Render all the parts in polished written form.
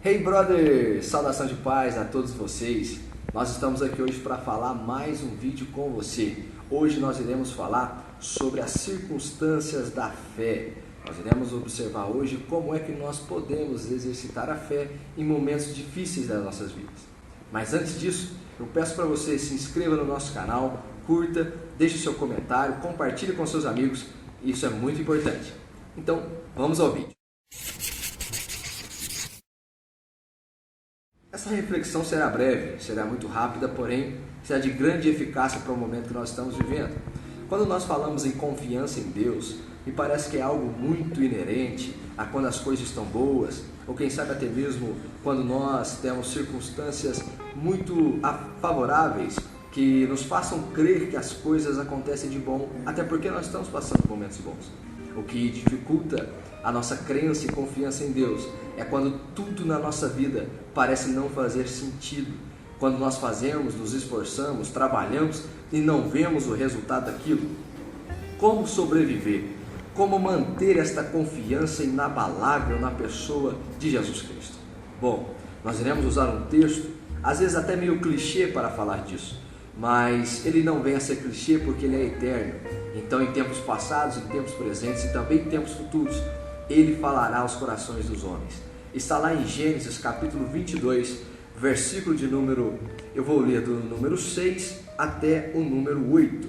Hey brothers, saudação de paz a todos vocês. Nós estamos aqui hoje para falar mais um vídeo com você. Hoje nós iremos falar sobre as circunstâncias da fé. Nós iremos observar hoje como é que nós podemos exercitar a fé em momentos difíceis das nossas vidas. Mas antes disso, eu peço para você se inscreva no nosso canal, curta, deixe seu comentário, compartilhe com seus amigos. Isso é muito importante. Então, vamos ao vídeo. Essa reflexão será breve, será muito rápida, porém será de grande eficácia para o momento que nós estamos vivendo. Quando nós falamos em confiança em Deus, me parece que é algo muito inerente a quando as coisas estão boas, ou quem sabe até mesmo quando nós temos circunstâncias muito favoráveis que nos façam crer que as coisas acontecem de bom, até porque nós estamos passando momentos bons. O que dificulta a nossa crença e confiança em Deus é quando tudo na nossa vida parece não fazer sentido. Quando nós fazemos, nos esforçamos, trabalhamos e não vemos o resultado daquilo. Como sobreviver? Como manter esta confiança inabalável na pessoa de Jesus Cristo? Bom, nós iremos usar um texto, às vezes até meio clichê para falar disso, mas ele não vem a ser clichê porque ele é eterno. Então, em tempos passados, em tempos presentes e também em tempos futuros, ele falará aos corações dos homens. Está lá em Gênesis capítulo 22, versículo de número, eu vou ler do número 6 até o número 8.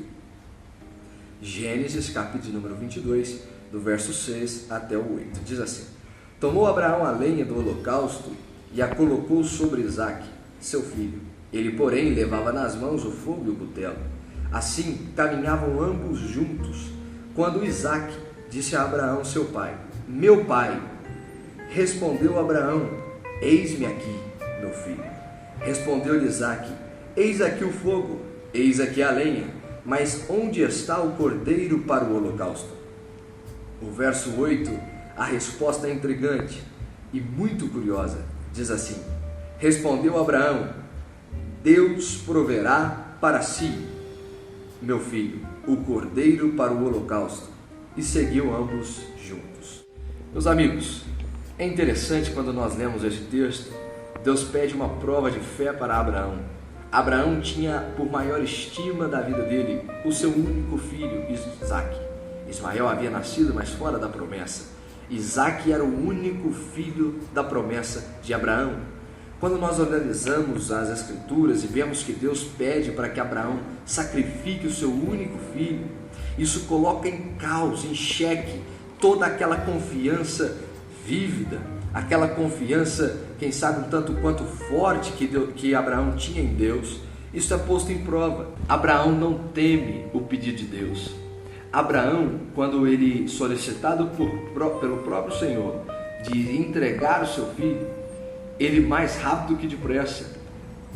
Gênesis capítulo número 22, do verso 6 até o 8. Diz assim: Tomou Abraão a lenha do holocausto e a colocou sobre Isaque, seu filho. Ele, porém, levava nas mãos o fogo e o cutelo. Assim caminhavam ambos juntos, quando Isaque disse a Abraão, seu pai: Meu pai. Respondeu Abraão: Eis-me aqui, meu filho. Respondeu-lhe Isaque: Eis aqui o fogo, eis aqui a lenha, mas onde está o cordeiro para o holocausto? O verso 8, a resposta é intrigante e muito curiosa. Diz assim: Respondeu Abraão: Deus proverá para si, meu filho, o cordeiro para o holocausto. E seguiu ambos juntos. Meus amigos, é interessante quando nós lemos esse texto, Deus pede uma prova de fé para Abraão. Abraão tinha por maior estima da vida dele o seu único filho, Isaque. Ismael havia nascido, mas fora da promessa. Isaque era o único filho da promessa de Abraão. Quando nós analisamos as Escrituras e vemos que Deus pede para que Abraão sacrifique o seu único filho, isso coloca em causa, em xeque, toda aquela confiança vívida, aquela confiança, quem sabe um tanto quanto forte que Abraão tinha em Deus. Isso é posto em prova. Abraão não teme o pedido de Deus. Abraão, quando ele solicitado pelo próprio Senhor de entregar o seu filho, ele mais rápido que depressa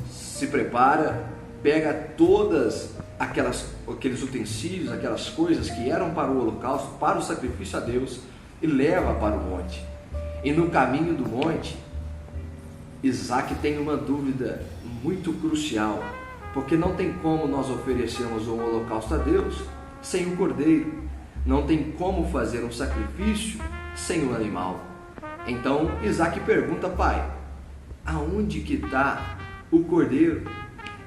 se prepara, pega todas aqueles utensílios, aquelas coisas que eram para o holocausto, para o sacrifício a Deus, e leva para o monte. E no caminho do monte, Isaque tem uma dúvida muito crucial, porque não tem como nós oferecermos um holocausto a Deus sem o cordeiro, não tem como fazer um sacrifício sem o animal. Então Isaque pergunta: pai, aonde que está o cordeiro?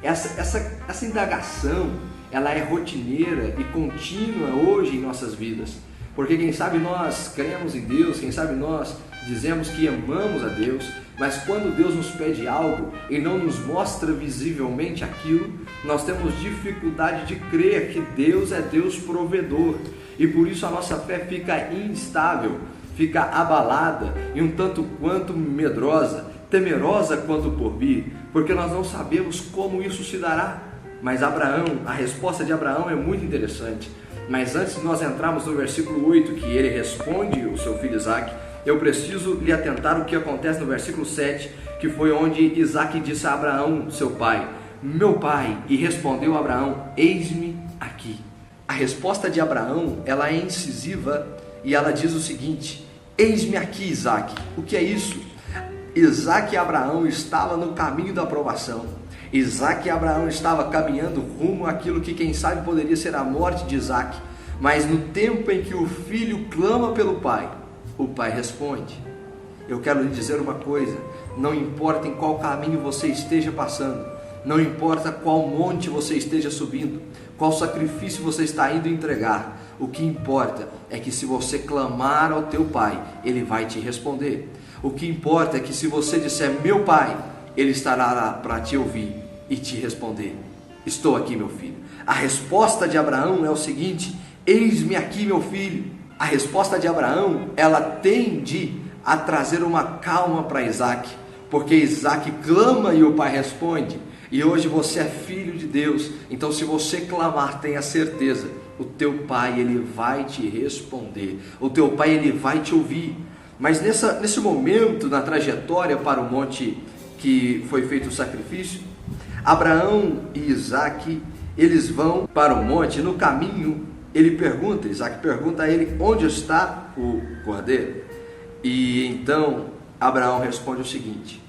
Essa indagação, ela é rotineira e contínua hoje em nossas vidas, porque quem sabe nós cremos em Deus, quem sabe nós dizemos que amamos a Deus, mas quando Deus nos pede algo e não nos mostra visivelmente aquilo, nós temos dificuldade de crer que Deus é Deus provedor, e por isso a nossa fé fica instável, fica abalada e um tanto quanto medrosa, temerosa quanto por vir, porque nós não sabemos como isso se dará. Mas Abraão, a resposta de Abraão é muito interessante. Mas antes de nós entrarmos no versículo 8, que ele responde o seu filho Isaque, eu preciso lhe atentar o que acontece no versículo 7, que foi onde Isaque disse a Abraão, seu pai: Meu pai. E respondeu Abraão: Eis-me aqui. A resposta de Abraão, ela é incisiva e ela diz o seguinte: Eis-me aqui, Isaque. O que é isso? Isaque e Abraão estavam no caminho da aprovação. Isaque e Abraão estavam caminhando rumo àquilo que quem sabe poderia ser a morte de Isaque. Mas no tempo em que o filho clama pelo pai, o pai responde. eu quero lhe dizer uma coisa: não importa em qual caminho você esteja passando, não importa qual monte você esteja subindo, qual sacrifício você está indo entregar, o que importa é que se você clamar ao teu Pai, Ele vai te responder. O que importa é que se você disser meu Pai, Ele estará lá para te ouvir e te responder: estou aqui, meu filho. A resposta de Abraão é o seguinte: eis-me aqui, meu filho. A resposta de Abraão, ela tende a trazer uma calma para Isaac, porque Isaac clama e o pai responde. E hoje você é filho de Deus, então se você clamar, tenha certeza, o teu pai, ele vai te responder, o teu pai, ele vai te ouvir. Mas nesse momento, na trajetória para o monte que foi feito o sacrifício, Abraão e Isaac, eles vão para o monte. No caminho, Isaac pergunta a ele onde está o cordeiro. E então Abraão responde o seguinte: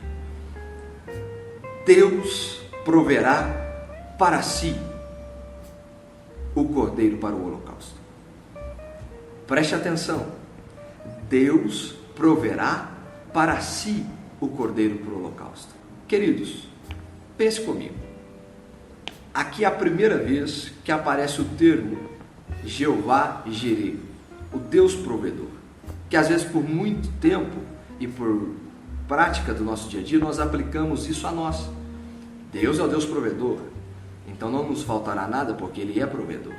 Deus proverá para si o cordeiro para o holocausto. Preste atenção: Deus proverá para si o cordeiro para o holocausto. Queridos, pense comigo. Aqui é a primeira vez que aparece o termo Jeová Jireh, o Deus provedor, que às vezes por muito tempo e por prática do nosso dia a dia nós aplicamos isso a nós. Deus é o Deus provedor, então não nos faltará nada porque Ele é provedor.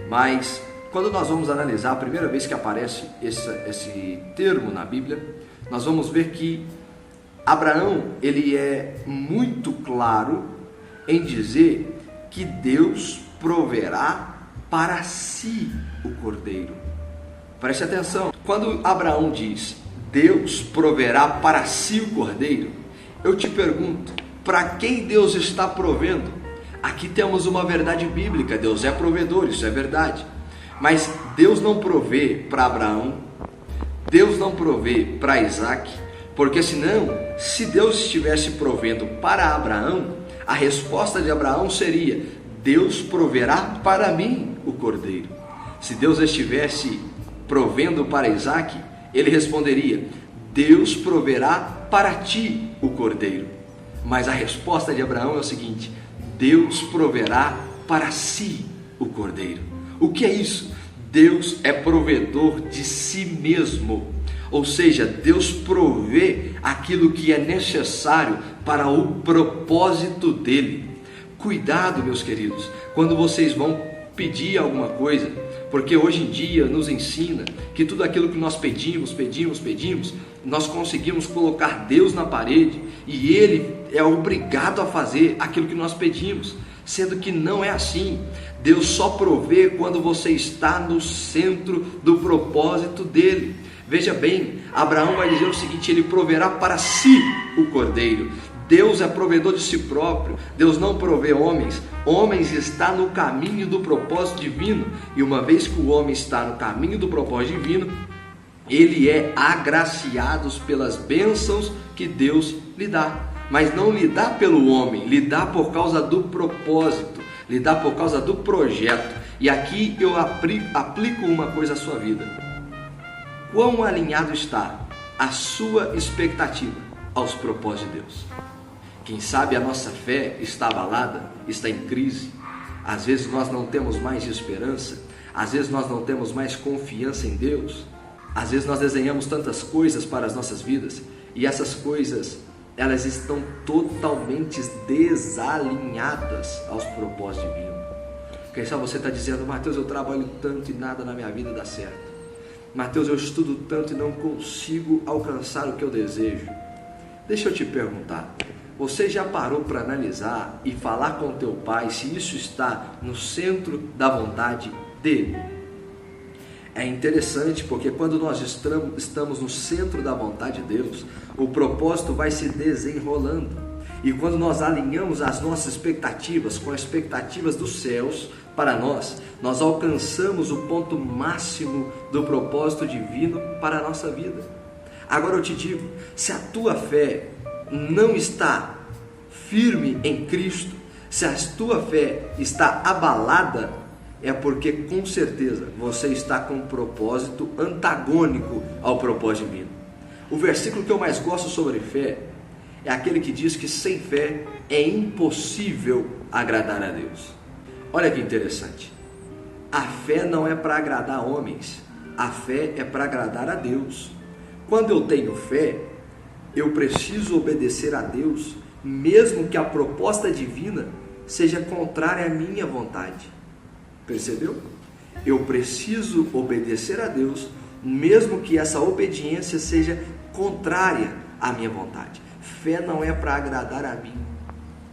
Mas quando nós vamos analisar a primeira vez que aparece esse termo na Bíblia, nós vamos ver que Abraão, ele é muito claro em dizer que Deus proverá para si o cordeiro. Preste atenção, quando Abraão diz Deus proverá para si o cordeiro, eu te pergunto, para quem Deus está provendo? Aqui temos uma verdade bíblica: Deus é provedor, isso é verdade. Mas Deus não provê para Abraão, Deus não provê para Isaac, porque senão, se Deus estivesse provendo para Abraão, a resposta de Abraão seria: Deus proverá para mim o cordeiro. Se Deus estivesse provendo para Isaac, ele responderia: Deus proverá para ti o cordeiro. Mas a resposta de Abraão é o seguinte: Deus proverá para si o cordeiro. O que é isso? Deus é provedor de si mesmo. Ou seja, Deus provê aquilo que é necessário para o propósito dele. Cuidado, meus queridos, quando vocês vão pedir alguma coisa, porque hoje em dia nos ensina que tudo aquilo que nós pedimos, nós conseguimos colocar Deus na parede e Ele é obrigado a fazer aquilo que nós pedimos, sendo que não é assim. Deus só provê quando você está no centro do propósito dele. Veja bem, Abraão vai dizer o seguinte: ele proverá para si o cordeiro. Deus é provedor de si próprio, Deus não provê homens. Homens está no caminho do propósito divino, e uma vez que o homem está no caminho do propósito divino, ele é agraciado pelas bênçãos que Deus lhe dá. Mas não lhe dá pelo homem, lhe dá por causa do propósito, lhe dá por causa do projeto. E aqui eu aplico uma coisa à sua vida: quão alinhado está a sua expectativa aos propósitos de Deus? Quem sabe a nossa fé está abalada, está em crise. Às vezes nós não temos mais esperança, às vezes nós não temos mais confiança em Deus. Às vezes nós desenhamos tantas coisas para as nossas vidas e essas coisas, elas estão totalmente desalinhadas aos propósitos divinos. Quem sabe você está dizendo: Mateus, eu trabalho tanto e nada na minha vida dá certo. Mateus, eu estudo tanto e não consigo alcançar o que eu desejo. Deixa eu te perguntar, você já parou para analisar e falar com teu pai se isso está no centro da vontade dele? É interessante porque quando nós estamos no centro da vontade de Deus, o propósito vai se desenrolando. E quando nós alinhamos as nossas expectativas com as expectativas dos céus para nós alcançamos o ponto máximo do propósito divino para a nossa vida. Agora eu te digo, se a tua fé não está firme em Cristo, se a tua fé está abalada, é porque com certeza você está com um propósito antagônico ao propósito divino. O versículo que eu mais gosto sobre fé é aquele que diz que sem fé é impossível agradar a Deus. Olha que interessante. A fé não é para agradar homens, a fé é para agradar a Deus. Quando eu tenho fé, eu preciso obedecer a Deus, mesmo que a proposta divina seja contrária à minha vontade. Percebeu? Eu preciso obedecer a Deus, mesmo que essa obediência seja contrária à minha vontade. Fé não é para agradar a mim.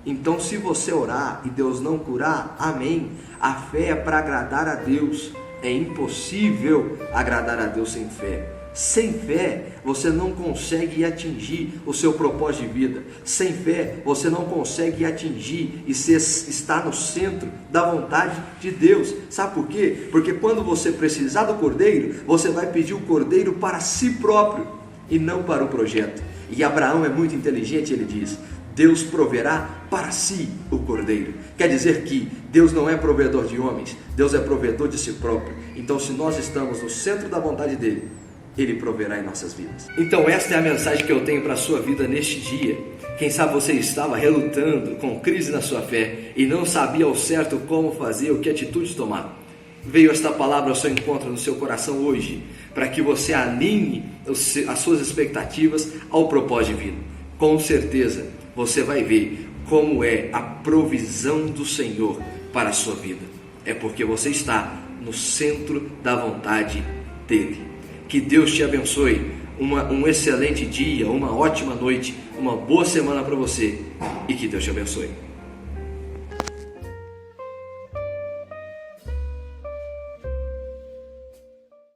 Então, se você orar e Deus não curar, amém. A fé é para agradar a Deus. É impossível agradar a Deus sem fé. Sem fé, você não consegue atingir o seu propósito de vida. Sem fé, você não consegue atingir e estar no centro da vontade de Deus. Sabe por quê? Porque quando você precisar do cordeiro, você vai pedir o cordeiro para si próprio e não para o projeto. E Abraão é muito inteligente, ele diz: Deus proverá para si o cordeiro. Quer dizer que Deus não é provedor de homens, Deus é provedor de si próprio. Então, se nós estamos no centro da vontade dele, Ele proverá em nossas vidas. Então esta é a mensagem que eu tenho para a sua vida neste dia. Quem sabe você estava relutando, com crise na sua fé, e não sabia ao certo como fazer, ou que atitudes tomar. Veio esta palavra ao seu encontro no seu coração hoje, para que você alinhe as suas expectativas ao propósito divino. Com certeza você vai ver como é a provisão do Senhor para a sua vida. É porque você está no centro da vontade dele. Que Deus te abençoe, um excelente dia, uma ótima noite, uma boa semana para você, e que Deus te abençoe.